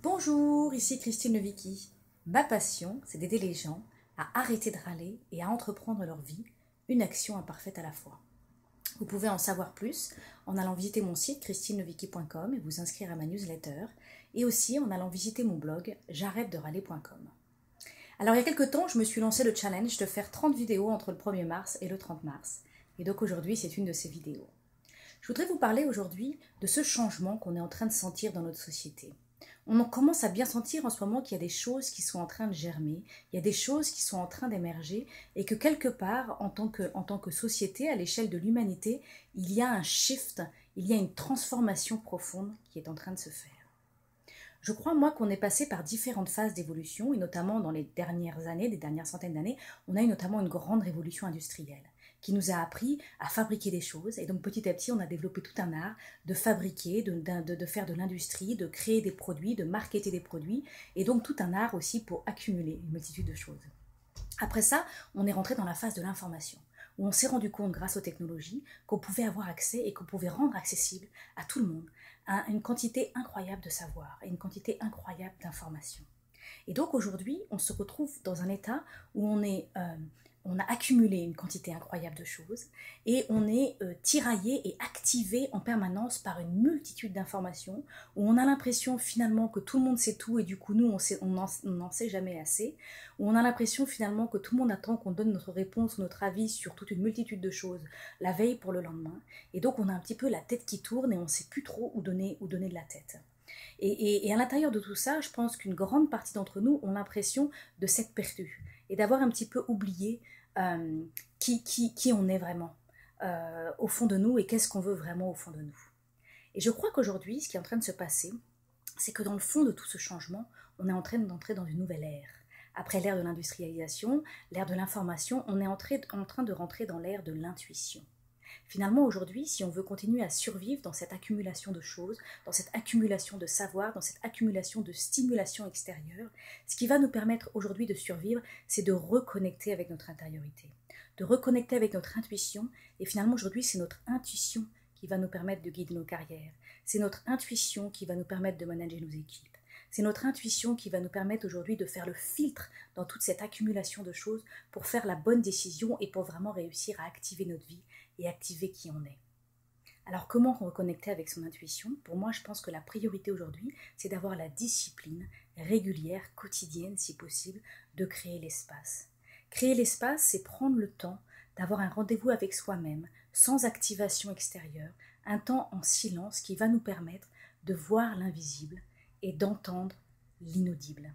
Bonjour, ici Christine Levicky. Ma passion, c'est d'aider les gens à arrêter de râler et à entreprendre leur vie, une action imparfaite à la fois. Vous pouvez en savoir plus en allant visiter mon site christinelevicky.com et vous inscrire à ma newsletter, et aussi en allant visiter mon blog j'arrête-de-râler.com. Alors il y a quelques temps, je me suis lancé le challenge de faire 30 vidéos entre le 1er mars et le 30 mars. Et donc aujourd'hui, c'est une de ces vidéos. Je voudrais vous parler aujourd'hui de ce changement qu'on est en train de sentir dans notre société. On commence à bien sentir en ce moment qu'il y a des choses qui sont en train de germer, il y a des choses qui sont en train d'émerger et que quelque part, en tant que société, à l'échelle de l'humanité, il y a un shift, il y a une transformation profonde qui est en train de se faire. Je crois, moi, qu'on est passé par différentes phases d'évolution, et notamment dans les dernières années, des dernières centaines d'années, on a eu notamment une grande révolution industrielle qui nous a appris à fabriquer des choses. Et donc petit à petit, on a développé tout un art de fabriquer, de faire de l'industrie, de créer des produits, de marketer des produits, et donc tout un art aussi pour accumuler une multitude de choses. Après ça, on est rentré dans la phase de l'information, où on s'est rendu compte, grâce aux technologies, qu'on pouvait avoir accès et qu'on pouvait rendre accessible à tout le monde une quantité incroyable de savoir et une quantité incroyable d'informations. Et donc aujourd'hui, on se retrouve dans un état où on a accumulé une quantité incroyable de choses et on est tiraillé et activé en permanence par une multitude d'informations où on a l'impression finalement que tout le monde sait tout et du coup nous on n'en sait jamais assez, où on a l'impression finalement que tout le monde attend qu'on donne notre réponse ou notre avis sur toute une multitude de choses la veille pour le lendemain, et donc on a un petit peu la tête qui tourne et on ne sait plus trop où donner de la tête. Et à l'intérieur de tout ça, je pense qu'une grande partie d'entre nous ont l'impression de s'être perdus et d'avoir un petit peu oublié qui on est vraiment au fond de nous et qu'est-ce qu'on veut vraiment au fond de nous. Et je crois qu'aujourd'hui, ce qui est en train de se passer, c'est que dans le fond de tout ce changement, on est en train d'entrer dans une nouvelle ère. Après l'ère de l'industrialisation, l'ère de l'information, on est en train de rentrer dans l'ère de l'intuition. Finalement, aujourd'hui, si on veut continuer à survivre dans cette accumulation de choses, dans cette accumulation de savoir, dans cette accumulation de stimulation extérieure, ce qui va nous permettre aujourd'hui de survivre, c'est de reconnecter avec notre intériorité, de reconnecter avec notre intuition. Et finalement, aujourd'hui, c'est notre intuition qui va nous permettre de guider nos carrières. C'est notre intuition qui va nous permettre de manager nos équipes. C'est notre intuition qui va nous permettre aujourd'hui de faire le filtre dans toute cette accumulation de choses pour faire la bonne décision et pour vraiment réussir à activer notre vie et activer qui on est. Alors comment reconnecter avec son intuition? Pour moi, je pense que la priorité aujourd'hui, c'est d'avoir la discipline régulière, quotidienne si possible, de créer l'espace. Créer l'espace, c'est prendre le temps d'avoir un rendez-vous avec soi-même, sans activation extérieure, un temps en silence qui va nous permettre de voir l'invisible et d'entendre l'inaudible.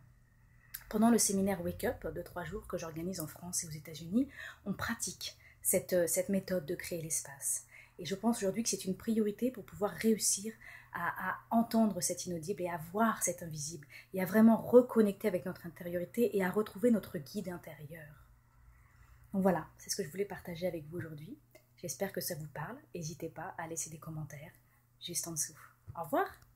Pendant le séminaire Wake Up de 3 jours que j'organise en France et aux États-Unis, on pratique cette méthode de créer l'espace. Et je pense aujourd'hui que c'est une priorité pour pouvoir réussir à entendre cet inaudible et à voir cet invisible et à vraiment reconnecter avec notre intériorité et à retrouver notre guide intérieur. Donc voilà, c'est ce que je voulais partager avec vous aujourd'hui. J'espère que ça vous parle. N'hésitez pas à laisser des commentaires juste en dessous. Au revoir!